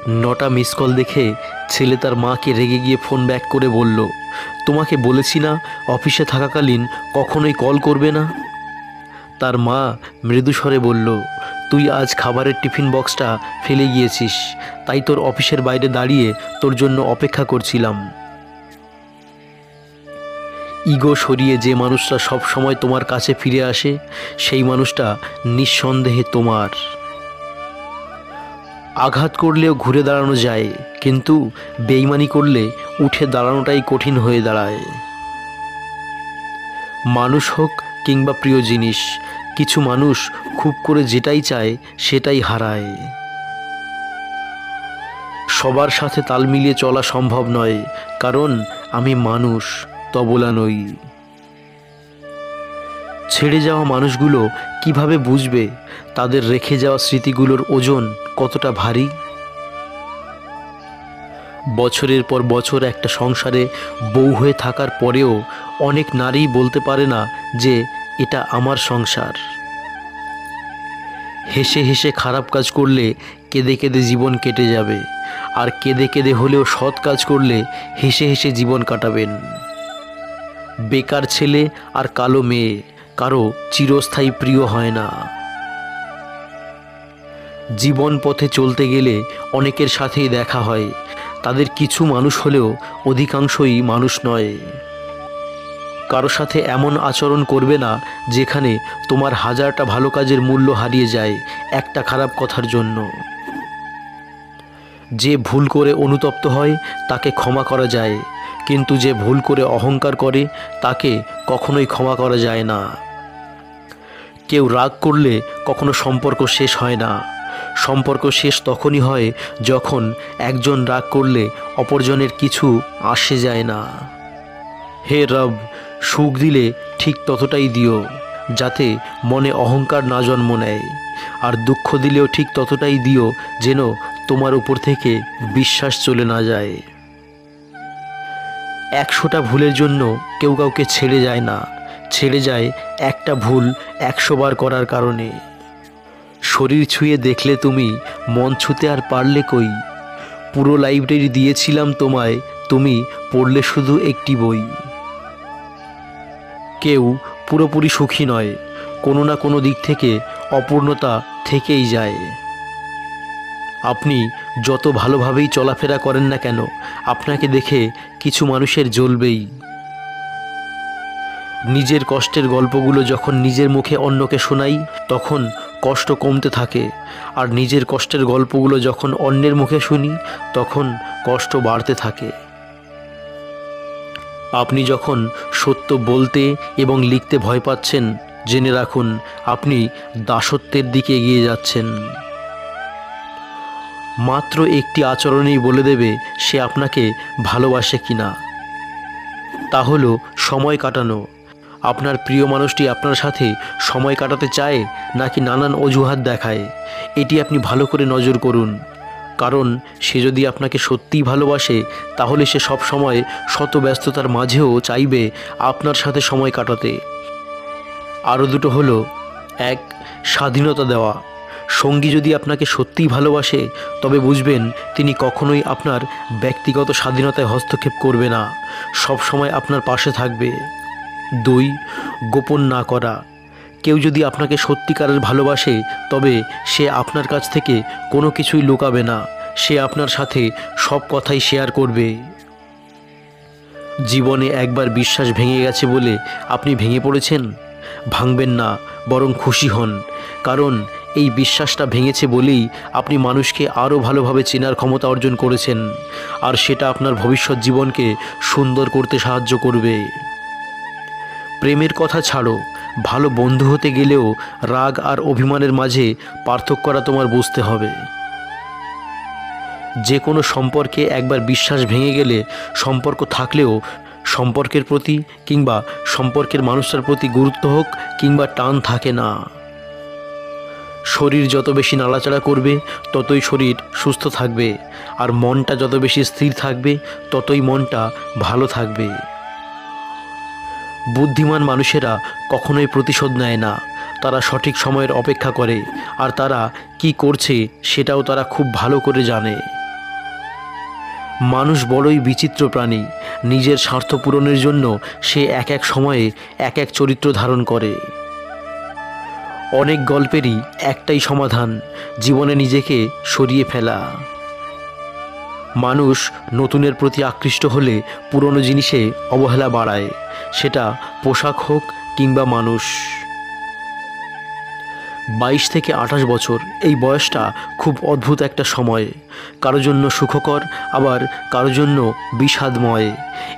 9টা miss call দেখে ছেলে তার মাকে রেগে গিয়ে ফোন ব্যাক করে বলল, তোমাকে বলেছি না অফিসে থাকাকালীন কখনোই কল করবে না। তার মা মৃদু স্বরে বলল, তুই আজ খাবারের টিফিন বক্সটা ফেলে গিয়েছিস, তাই তোর অফিসের বাইরে দাঁড়িয়ে তোর জন্য অপেক্ষা করছিলাম। ইগো সরিয়ে যে মানুষটা সব সময় তোমার কাছে ফিরে আসে, সেই মানুষটা নিঃসন্দেহে তোমার। আঘাত করলেও ঘুরে দাঁড়ানো যায়, কিন্তু বেইমানি করলে উঠে দাঁড়ানোটাই কঠিন হয়ে দাঁড়ায়। মানুষ হোক কিংবা প্রিয় জিনিস, কিছু মানুষ খুব করে যেটাই চায় সেটাই হারায়। সবার সাথে তাল মিলিয়ে চলা সম্ভব নয়, কারণ আমি মানুষ, তবলা নই। ছেড়ে যাওয়া মানুষগুলো কিভাবে বুঝবে তাদের রেখে যাওয়া স্মৃতিগুলোর ওজন কতটা ভারী? বছরের পর বছর একটা সংসারে বউ হয়ে থাকার পরেও অনেক নারী বলতে পারে না যে এটা আমার সংসার। হেসে হেসে খারাপ কাজ করলে কেঁদে কেঁদে জীবন কেটে যাবে, আর কেঁদে কেঁদে হলেও সৎ কাজ করলে হেসে হেসে জীবন কাটাবেন। বেকার ছেলে আর কালো মেয়ে কারো চিরস্থায়ী প্রিয় হয় না। জীবন পথে চলতে গেলে অনেকের সাথেই দেখা হয়, তাদের কিছু মানুষ হলেও অধিকাংশই মানুষ নয়। কারো সাথে এমন আচরণ করবে না যেখানে তোমার হাজারটা ভালো কাজের মূল্য হারিয়ে যায় একটা খারাপ কথার জন্য। যে ভুল করে অনুতপ্ত হয় তাকে ক্ষমা করা যায়, কিন্তু যে ভুল করে অহংকার করে তাকে কখনোই ক্ষমা করা যায় না। কেউ রাগ করলে কখনো সম্পর্ক শেষ হয় না। সম্পর্ক শেষ তখনই হয় যখন একজন রাগ করলে অপরজনের কিছু আসে যায় না। হে রব, সুখ দিলে ঠিক ততটাই দিও যাতে মনে অহংকার না জন্ম নেয়, আর দুঃখ দিলেও ঠিক ততটাই দিও যেন তোমার উপর থেকে বিশ্বাস চলে না যায়। 100টা ভুলের জন্য কেউ কাউকে ছেড়ে যায় না, ছেড়ে যায় একটা ভুল 100 বার করার কারণে। শরীর ছুঁয়ে দেখলে তুমি, মন ছুঁতে আর পারলে কই? পুরো লাইব্রেরি দিয়েছিলাম তোমায়, তুমি পড়লে শুধু একটি বই। কেউ পুরোপুরি সুখী নয়, কোনো না কোনো দিক থেকে অপূর্ণতা থেকেই যায়। আপনি যত ভালোভাবেই চলাফেরা করেন না কেন, আপনাকে দেখে কিছু মানুষের জ্বলবেই। নিজের কষ্টের গল্পগুলো যখন নিজের মুখে অন্যকে শোনাই তখন কষ্ট কমতে থাকে, আর নিজের কষ্টের গল্পগুলো যখন অন্যের মুখে শুনি তখন কষ্ট বাড়তে থাকে। আপনি যখন সত্য বলতে এবং লিখতে ভয় পাচ্ছেন, জেনে রাখুন আপনি দাসত্বের দিকে এগিয়ে যাচ্ছেন। মাত্র একটি আচরণেই বলে দেবে সে আপনাকে ভালোবাসে কিনা। তা হলো সময় কাটানো। আপনার প্রিয় মানুষটি আপনার সাথে সময় কাটাতে চায় নাকি নানান অজুহাত দেখায়, এটি আপনি ভালো করে নজর করুন। কারণ সে যদি আপনাকে সত্যিই ভালোবাসে তাহলে সে সব সময় শত ব্যস্ততার মাঝেও চাইবে আপনার সাথে সময় কাটাতে। আরও দুটো হলো, 1. স্বাধীনতা দেওয়া। সঙ্গী যদি আপনাকে সত্যিই ভালোবাসে তবে বুঝবেন তিনি কখনোই আপনার ব্যক্তিগত স্বাধীনতায় হস্তক্ষেপ করবে না, সব সময় আপনার পাশে থাকবে। 2. গোপন না করা। কেউ যদি আপনাকে সত্যিকারের ভালোবাসে তবে সে আপনার কাছ থেকে কোনো কিছুই লুকাবে না, সে আপনার সাথে সব কথাই শেয়ার করবে। জীবনে একবার বিশ্বাস ভেঙে গেছে বলে আপনি ভেঙে পড়েছেন? ভাঙবেন না, বরং খুশি হন, কারণ এই বিশ্বাসটা ভেঙেছে বলেই আপনি মানুষকে আরও ভালোভাবে চেনার ক্ষমতা অর্জন করেছেন, আর সেটা আপনার ভবিষ্যৎ জীবনকে সুন্দর করতে সাহায্য করবে। প্রেমের কথা ছাড়ো, ভালো বন্ধু হতে গেলেও রাগ আর অভিমানের মাঝে পার্থক্যটা তোমার বুঝতে হবে। যে কোনো সম্পর্কে একবার বিশ্বাস ভেঙে গেলে সম্পর্ক থাকলেও সম্পর্কের প্রতি কিংবা সম্পর্কের মানুষটার প্রতি গুরুত্ব হোক কিংবা টান থাকে না। শরীর যত বেশি নাড়াচাড়া করবে ততই শরীর সুস্থ থাকবে, আর মনটা যত বেশি স্থির থাকবে ততই মনটা ভালো থাকবে। বুদ্ধিমান মানুষেরা কখনোই প্রতিশোধ নেয় না, তারা সঠিক সময়ের অপেক্ষা করে, আর তারা কি করছে সেটাও তারা খুব ভালো করে জানে। মানুষ বড়ই বিচিত্র প্রাণী। নিজের স্বার্থ পূরণের জন্য সে এক এক সময়ে এক এক চরিত্র ধারণ করে। অনেক গল্পেরই একটাই সমাধান, জীবনে নিজেকে সরিয়ে ফেলা। মানুষ নতুনের প্রতি আকৃষ্ট হলে পুরনো জিনিসে অবহেলা বাড়ায়, সেটা পোশাক হোক কিংবা মানুষ। 22 থেকে 28 বছর, এই বয়সটা খুব অদ্ভুত একটা সময়। কারো জন্য সুখকর, আবার কারো জন্য বিষাদময়।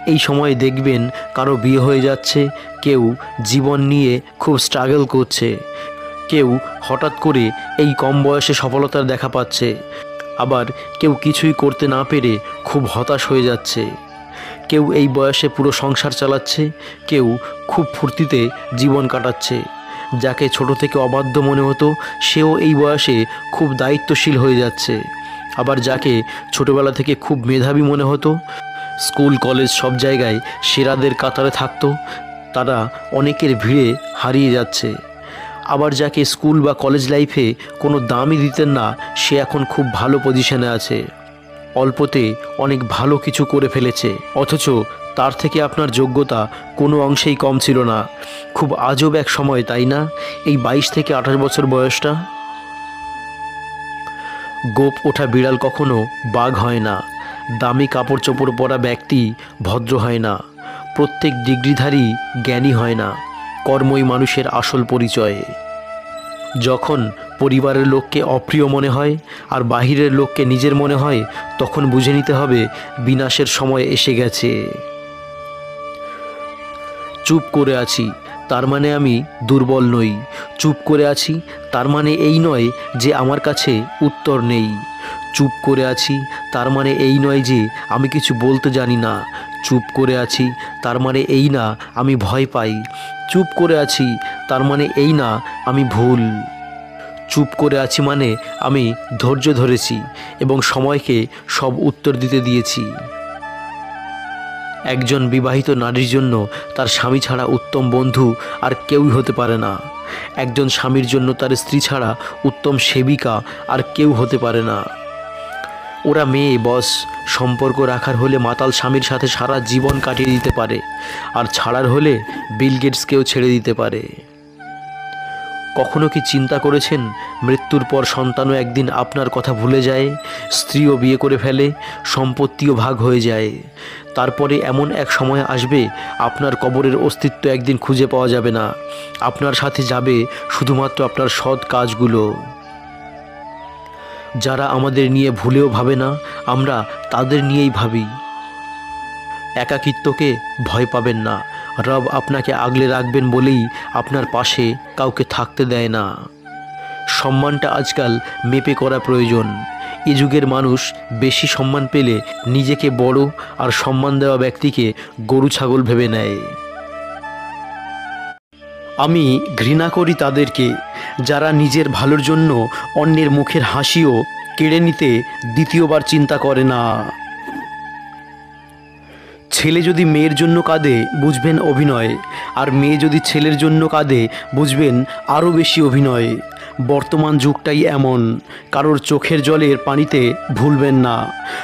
এই সময়ে দেখবেন কারো বিয়ে হয়ে যাচ্ছে, কেউ জীবন নিয়ে খুব স্ট্রাগল করছে, কেউ হঠাৎ করে এই কম বয়সে সফলতার দেখা পাচ্ছে, আবার কেউ কিছুই করতে না পেরে খুব হতাশ হয়ে যাচ্ছে। কেউ এই বয়সে পুরো সংসার চালাচ্ছে, কেউ খুব ফুর্তিতে জীবন কাটাচ্ছে। যাকে ছোট থেকে অবাধ্য মনে হতো সেও এই বয়সে খুব দায়িত্বশীল হয়ে যাচ্ছে। আবার যাকে ছোটবেলা থেকে খুব মেধাবী মনে হতো, স্কুল কলেজ সব জায়গায় সেরাদের কাতারে থাকতো, তারা অনেকের ভিড়ে হারিয়ে যাচ্ছে। আবার যাকে স্কুল বা কলেজ লাইফে কোনো দামই দিতেন না, সে এখন খুব ভালো পজিশনে আছে, অল্পতে অনেক ভালো কিছু করে ফেলেছে, অথচ তার থেকে আপনার যোগ্যতা কোনো অংশেই কম ছিল না। খুব আজব এক সময়, তাই না, এই 22 থেকে 28 বছর বয়সটা? গোপ ওঠা বিড়াল কখনো বাঘ হয় না, দামি কাপড় চোপড় পরা ব্যক্তি ভদ্র হয় না, প্রত্যেক ডিগ্রিধারী জ্ঞানী হয় না। কর্মই মানুষের আসল পরিচয়। যখন পরিবারের লোককে অপ্রিয় মনে হয় আর বাহিরের লোককে নিজের মনে হয়, তখন বুঝে নিতে হবে বিনাশের সময় এসে গেছে। চুপ করে আছি তার মানে আমি দুর্বল নই, চুপ করে আছি তার মানে এই নয় যে আমার কাছে উত্তর নেই, চুপ করে আছি তার মানে এই নয় যে আমি কিছু বলতে জানি না, চুপ করে আছি তার মানে এই না আমি ভয় পাই, চুপ করে আছি তার মানে এই না আমি ভুল, চুপ করে আছি মানে আমি ধৈর্য ধরেছি এবং সময়কে সব উত্তর দিতে দিয়েছি। একজন বিবাহিত নারীর জন্য তার স্বামী ছাড়া উত্তম বন্ধু আর কেউই হতে পারে না। একজন স্বামীর জন্য তার স্ত্রী ছাড়া উত্তম সেবিকা আর কেউ হতে পারে না। ওরা মেয়ে বস, সম্পর্ক রাখার হলে মাতাল স্বামীর সাথে সারা জীবন কাটিয়ে দিতে পারে, আর ছাড়ার হলে বিল গেটসকেও ছেড়ে দিতে পারে। কখনো কি চিন্তা করেছেন মৃত্যুর পর সন্তানও একদিন আপনার কথা ভুলে যায়, স্ত্রীও বিয়ে করে ফেলে, সম্পত্তিও ভাগ হয়ে যায়। তারপরে এমন এক সময় আসবে আপনার কবরের অস্তিত্ব একদিন খুঁজে পাওয়া যাবে না, আপনার সাথে যাবে শুধুমাত্র আপনার সৎ কাজগুলো। যারা আমাদের নিয়ে ভুলেও ভাবে না, আমরা তাদের নিয়েই ভাবি। একাকিত্বকে ভয় পাবেন না, রব আপনাকে আগলে রাখবেন বলেই আপনার পাশে কাউকে থাকতে দেয় না। সম্মানটা আজকাল মেপে করা প্রয়োজন। এ যুগের মানুষ বেশি সম্মান পেলে নিজেকে বড় আর সম্মান দেওয়া ব্যক্তিকে গরু ছাগল ভেবে নেয়। আমি ঘৃণা করি তাদেরকে যারা নিজের ভালোর জন্য অন্যের মুখের হাসিও কেড়ে নিতে দ্বিতীয়বার চিন্তা করে না। ছেলে যদি মেয়ের জন্য কাঁদে বুঝবেন অভিনয়, আর মেয়ে যদি ছেলের জন্য কাঁদে বুঝবেন আরও বেশি অভিনয়। বর্তমান যুগটাই এমন, কারোর চোখের জলের পানিতে ভুলবেন না,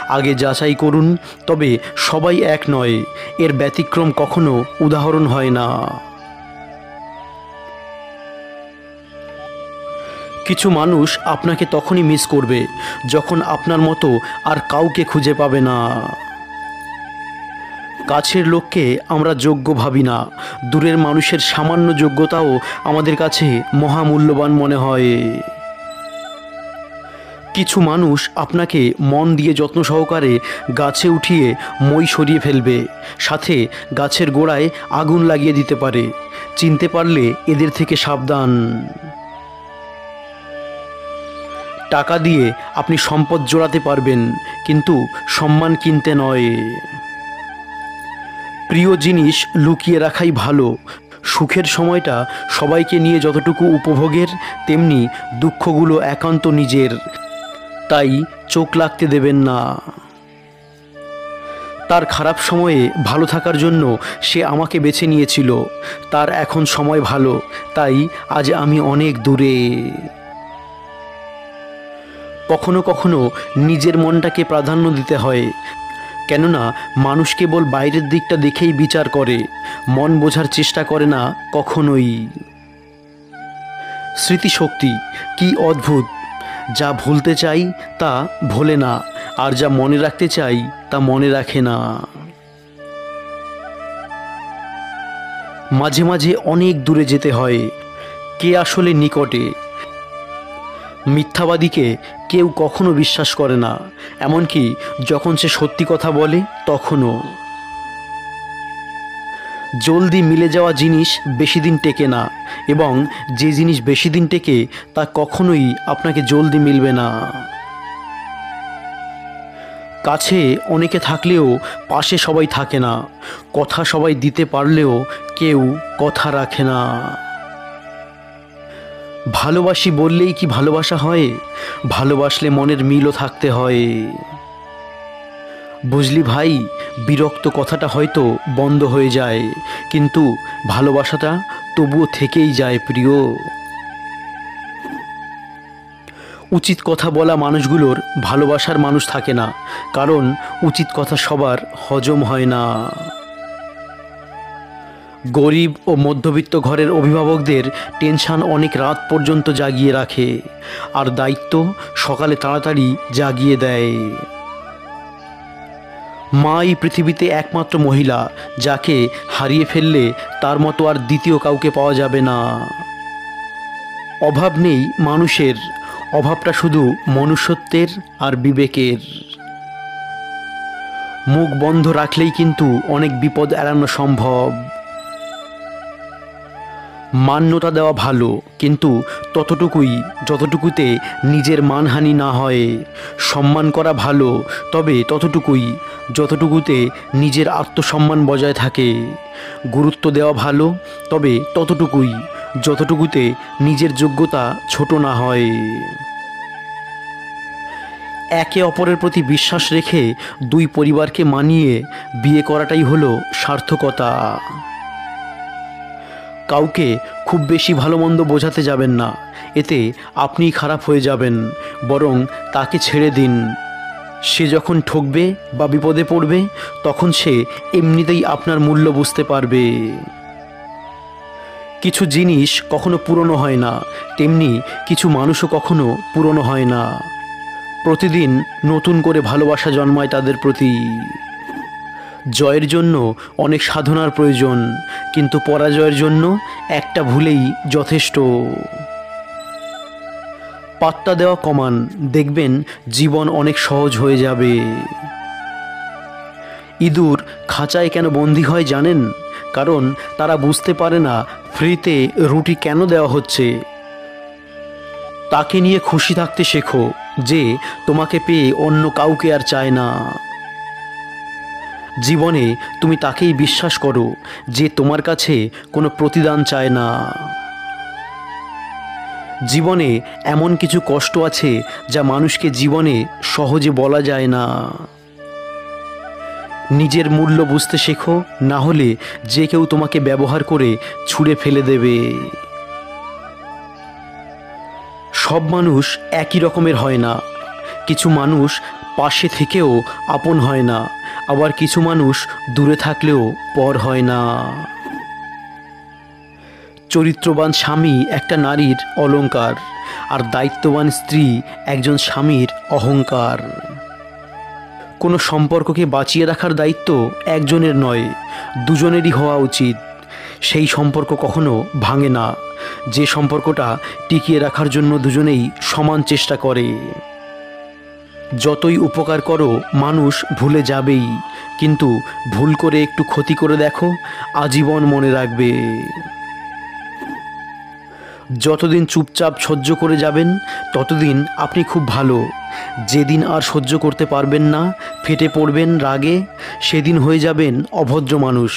আগে যাচাই করুন, তবে সবাই এক নয়, এর ব্যতিক্রম কখনো উদাহরণ হয় না। কিছু মানুষ আপনাকে তখনই মিস করবে যখন আপনার মতো আর কাউকে খুঁজে পাবে না। কাছের লোককে আমরা যোগ্য ভাবি না, দূরের মানুষের সামান্য যোগ্যতাও আমাদের কাছে মহামূল্যবান মনে হয়। কিছু মানুষ আপনাকে মন দিয়ে যত্ন সহকারে গাছে উঠিয়ে মই সরিয়ে ফেলবে, সাথে গাছের গোড়ায় আগুন লাগিয়ে দিতে পারে। চিনতে পারলে এদের থেকে সাবধান। টাকা দিয়ে আপনি সম্পদ জোড়াতে পারবেন, কিন্তু সম্মান কিনতে নয়। প্রিয় জিনিস লুকিয়ে রাখাই ভালো। সুখের সময়টা সবাইকে নিয়ে যতটুকু উপভোগের, তেমনি দুঃখগুলো একান্ত নিজের, তাই চোখ লাগতে দেবেন না। তার খারাপ সময়ে ভালো থাকার জন্য সে আমাকে বেছে নিয়েছিল, তার এখন সময় ভালো, তাই আজ আমি অনেক দূরে। কখনো কখনো নিজের মনটাকে প্রাধান্য দিতে হয়, কেননা মানুষ কেবল বাইরের দিকটা দেখেই বিচার করে, মন বোঝার চেষ্টা করে না কখনোই। স্মৃতিশক্তি কি অদ্ভুত! যা ভুলতে চাই তা ভোলে না, আর যা মনে রাখতে চাই তা মনে রাখে না। মাঝে মাঝে অনেক দূরে যেতে হয়, কে আসলে নিকটে। মিথ্যাবাদীকে কেউ কখনো বিশ্বাস করে না, এমনকি যখন সে সত্যি কথা বলে তখনও। জলদি মিলে যাওয়া জিনিস বেশি দিন টেকে না, এবং যে জিনিস বেশি দিন টেকে তা কখনোই আপনাকে জলদি মিলবে না। কাছে অনেকে থাকলেও পাশে সবাই থাকে না, কথা সবাই দিতে পারলেও কেউ কথা রাখে না। ভালোবাসি বললেই কি ভালোবাসা হয়? ভালোবাসলে মনের মিলও থাকতে হয়। বুঝলি ভাই, বিরক্ত কথাটা হয়তো বন্ধ হয়ে যায়, কিন্তু ভালোবাসাটা তবুও থেকেই যায় প্রিয়। উচিত কথা বলা মানুষগুলোর ভালোবাসার মানুষ থাকে না, কারণ উচিত কথা সবার হজম হয় না। গরিব ও মধ্যবিত্ত ঘরের অভিভাবকদের টেনশন অনেক রাত পর্যন্ত জাগিয়ে রাখে, আর দায়িত্ব সকালে তাড়াতাড়ি জাগিয়ে দেয়। মাই পৃথিবীতে একমাত্র মহিলা যাকে হারিয়ে ফেললে তার মতো আর দ্বিতীয় কাউকে পাওয়া যাবে না। অভাব নেই মানুষের, অভাবটা শুধু মনুষ্যত্বের আর বিবেকের। মুখ বন্ধ রাখলেই কিন্তু অনেক বিপদ এড়ানো সম্ভব। মান্যতা দেওয়া ভালো, কিন্তু ততটুকুই যতটুকুতে নিজের মানহানি না হয়। সম্মান করা ভালো, তবে ততটুকুই যতটুকুতে নিজের আত্মসম্মান বজায় থাকে। গুরুত্ব দেওয়া ভালো, তবে ততটুকুই যতটুকুতে নিজের যোগ্যতা ছোট না হয়। একে অপরের প্রতি বিশ্বাস রেখে দুই পরিবারকে মানিয়ে বিয়ে করাটাই হলো সার্থকতা। কাউকে খুব বেশি ভালো মন্দ বোঝাতে যাবেন না, এতে আপনিই খারাপ হয়ে যাবেন। বরং তাকে ছেড়ে দিন। সে যখন ঠকবে বা বিপদে পড়বে, তখন সে এমনিতেই আপনার মূল্য বুঝতে পারবে। কিছু জিনিস কখনো পুরনো হয় না, তেমনি কিছু মানুষও কখনো পুরনো হয় না। প্রতিদিন নতুন করে ভালোবাসা জন্মায় তাদের প্রতি। জয়ের জন্য অনেক সাধনার প্রয়োজন, কিন্তু পরাজয়ের জন্য একটা ভুলেই যথেষ্ট। পাত্তা দেওয়া কমান, দেখবেন জীবন অনেক সহজ হয়ে যাবে। ইঁদুর খাঁচায় কেন বন্দী হয় জানেন? কারণ তারা বুঝতে পারে না ফ্রিতে রুটি কেন দেওয়া হচ্ছে। তাকে নিয়ে খুশি থাকতে শেখো, যে তোমাকে পেয়ে অন্য কাউকে আর চায় না। জীবনে তুমি তাকেই বিশ্বাস করো যে তোমার কাছে কোনো প্রতিদান চায় না। জীবনে এমন কিছু কষ্ট আছে যা মানুষকে জীবনে সহজে বলা যায় না। নিজের মূল্য বুঝতে শেখো, না হলে যে কেউ তোমাকে ব্যবহার করে ছুঁড়ে ফেলে দেবে। সব মানুষ একই রকমের হয় না। কিছু মানুষ পাশে থেকেও আপন হয় না, আবার কিছু মানুষ দূরে থাকলেও পর হয় না। চরিত্রবান স্বামী একটা নারীর অলংকার, আর দায়িত্ববান স্ত্রী একজন স্বামীর অহংকার। কোনো সম্পর্ককে বাঁচিয়ে রাখার দায়িত্ব একজনের নয়, দুজনেরই হওয়া উচিত। সেই সম্পর্ক কখনো ভাঙে না, যে সম্পর্কটা টিকিয়ে রাখার জন্য দুজনেই সমান চেষ্টা করে। যতই উপকার করো মানুষ ভুলে যাবেই, কিন্তু ভুল করে একটু ক্ষতি করে দেখো, আজীবন মনে রাখবে। যতদিন চুপচাপ সহ্য করে যাবেন ততদিন আপনি খুব ভালো। যেদিন আর সহ্য করতে পারবেন না, ফেটে পড়বেন রাগে, সেদিন হয়ে যাবেন অভদ্র মানুষ।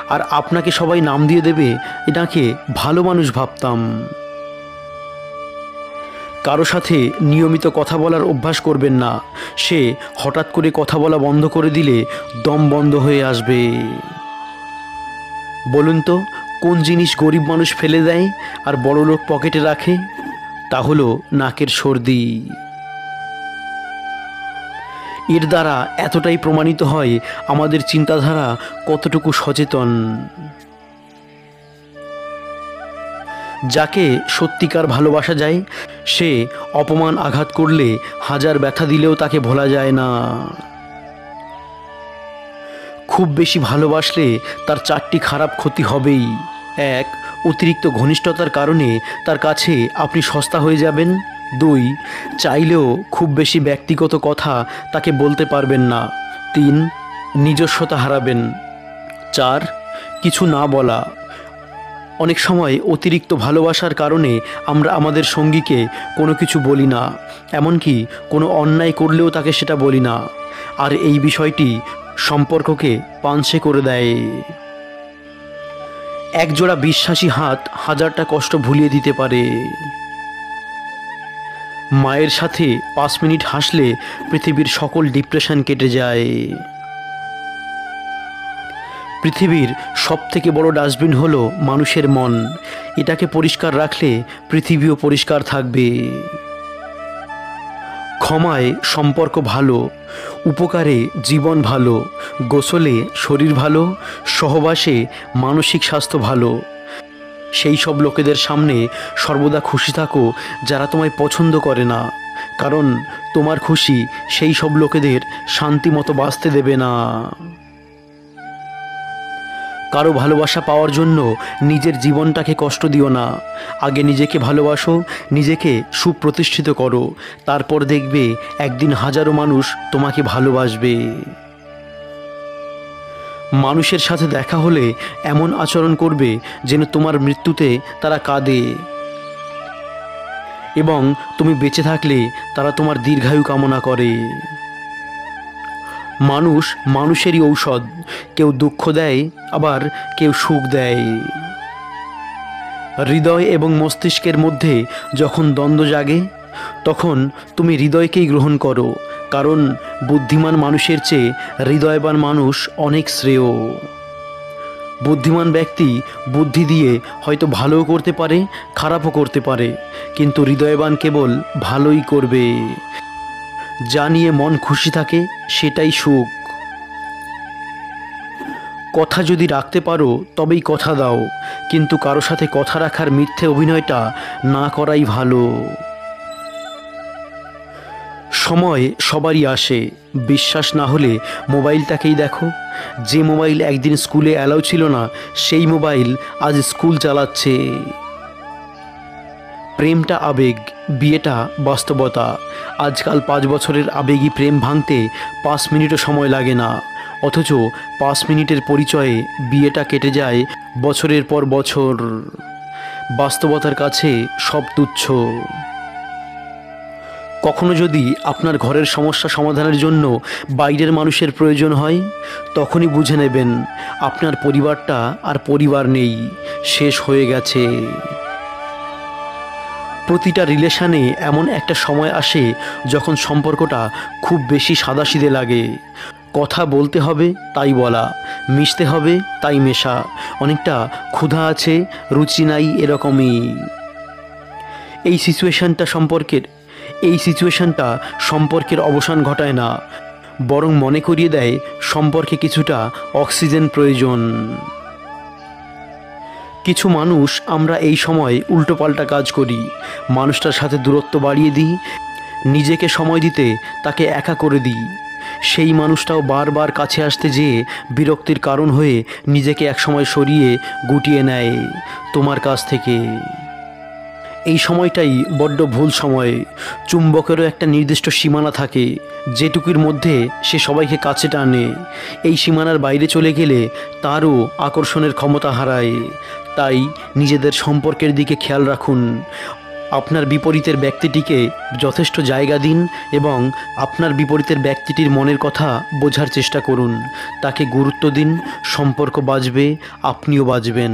আর আপনাকে সবাই নাম দিয়ে দেবে, এটাকে ভালো মানুষ ভাবতাম। কারো সাথে নিয়মিত কথা বলার অভ্যাস করবেন না। সে হঠাৎ করে কথা বলা বন্ধ করে দিলে দম বন্ধ হয়ে আসবে। বলুন তো, কোন জিনিস গরিব মানুষ ফেলে দেয় আর বড়লোক পকেটে রাখে? তা হলো নাকের সর্দি। এর দ্বারা এতটাই প্রমাণিত হয় আমাদের চিন্তাধারা কতটুকু সচেতন। যাকে সত্যিকার ভালোবাসা যায় সে অপমান আঘাত করলে হাজার ব্যথা দিলেও তাকে ভোলা যায় না। খুব বেশি ভালোবাসলে তার চারটি খারাপ ক্ষতি হবেই। এক, অতিরিক্ত ঘনিষ্ঠতার কারণে তার কাছে আপনি সস্তা হয়ে যাবেন। দুই, চাইলেও খুব বেশি ব্যক্তিগত কথা তাকে বলতে পারবেন না। তিন, নিজস্বতা হারাবেন। চার, কিছু না বলা। অনেক সময় অতিরিক্ত ভালোবাসার কারণে আমরা আমাদের সঙ্গীকে কোনো কিছু বলি না, এমনকি কোনো অন্যায় করলেও তাকে সেটা বলি না। আর এই বিষয়টি সম্পর্ককে পাঞ্চে করে দেয়। একজোড়া বিশ্বাসী হাত হাজারটা কষ্ট ভুলিয়ে দিতে পারে। মায়ের সাথে 5 মিনিট হাসলে পৃথিবীর সকল ডিপ্রেশন কেটে যায়। পৃথিবীর সবথেকে বড় ডাস্টবিন হলো মানুষের মন। এটাকে পরিষ্কার রাখলে পৃথিবীও পরিষ্কার থাকবে। ক্ষমায় সম্পর্ক ভালো, উপকারে জীবন ভালো, গোসলে শরীর ভালো, সহবাসে মানসিক স্বাস্থ্য ভালো। সেই সব লোকেদের সামনে সর্বদা খুশি থাকো যারা তোমায় পছন্দ করে না, কারণ তোমার খুশি সেই সব লোকেদের শান্তি মতো বাঁচতে দেবে না। কারো ভালোবাসা পাওয়ার জন্য নিজের জীবনটাকে কষ্ট দিও না। আগে নিজেকে ভালোবাসো, নিজেকে সুপ্রতিষ্ঠিত করো, তারপর দেখবে একদিন হাজারো মানুষ তোমাকে ভালোবাসবে। মানুষের সাথে দেখা হলে এমন আচরণ করবে যেন তোমার মৃত্যুতে তারা কাঁদে, এবং তুমি বেঁচে থাকলে তারা তোমার দীর্ঘায়ু কামনা করে। মানুষ মানুষেরই ঔষধ, কেউ দুঃখ দেয় আবার কেউ সুখ দেয়। হৃদয় এবং মস্তিষ্কের মধ্যে যখন দ্বন্দ্ব জাগে তখন তুমি হৃদয়কেই গ্রহণ করো, কারণ বুদ্ধিমান মানুষের চেয়ে হৃদয়বান মানুষ অনেক শ্রেয়। বুদ্ধিমান ব্যক্তি বুদ্ধি দিয়ে হয়তো ভালোও করতে পারে, খারাপও করতে পারে, কিন্তু হৃদয়বান কেবল ভালোই করবে। যা নিয়ে মন খুশি থাকে সেটাই সুখ। কথা যদি রাখতে পারো তবেই কথা দাও, কিন্তু কারো সাথে কথা রাখার মিথ্যে অভিনয়টা না করাই ভালো। সময় সবারই আসে, বিশ্বাস না হলে মোবাইলটাকেই দেখো। যে মোবাইল একদিন স্কুলে অ্যালাউ ছিল না সেই মোবাইল আজ স্কুল চালাচ্ছে। প্রেমটা আবেগ, বিয়েটা বাস্তবতা। আজকাল 5 বছরের আবেগী প্রেম ভাঙতে 5 মিনিটও সময় লাগে না, অথচ 5 মিনিটের পরিচয়ে বিয়েটা কেটে যায় বছরের পর বছর। বাস্তবতার কাছে সব তুচ্ছ। কখনো যদি আপনার ঘরের সমস্যা সমাধানের জন্য বাইরের মানুষের প্রয়োজন হয়, তখনই বুঝে নেবেন আপনার পরিবারটা আর পরিবার নেই, শেষ হয়ে গেছে। প্রতিটা রিলেশনে এমন একটা সময় আসে যখন সম্পর্কটা খুব বেশি সাদাসিধে লাগে। কথা বলতে হবে তাই বলা, মিশতে হবে তাই মেশা, অনেকটা ক্ষুধা আছে রুচি নাই এরকমই। এই সিচুয়েশনটা সম্পর্কের অবসান ঘটায় না, বরং মনে করিয়ে দেয় সম্পর্কে কিছুটা অক্সিজেন প্রয়োজন। কিছু মানুষ আমরা এই সময় উল্টোপাল্টা কাজ করি, মানুষটার সাথে দূরত্ব বাড়িয়ে দিই, নিজেকে সময় দিতে তাকে একা করে দিই। সেই মানুষটাও বারবার কাছে আসতে যেয়ে বিরক্তির কারণ হয়ে নিজেকে একসময় সরিয়ে গুটিয়ে নেয় তোমার কাছ থেকে। এই সময়টাই বড্ড ভুল সময়। চুম্বকেরও একটা নির্দিষ্ট সীমানা থাকে, যেটুকুর মধ্যে সে সবাইকে কাছে টানে। এই সীমানার বাইরে চলে গেলে তারও আকর্ষণের ক্ষমতা হারায়। তাই নিজেদের সম্পর্কের দিকে খেয়াল রাখুন। আপনার বিপরীতের ব্যক্তিটিকে যথেষ্ট জায়গা দিন এবং আপনার বিপরীতের ব্যক্তিটির মনের কথা বোঝার চেষ্টা করুন। তাকে গুরুত্ব দিন, সম্পর্ক বাঁচবে, আপনিও বাঁচবেন।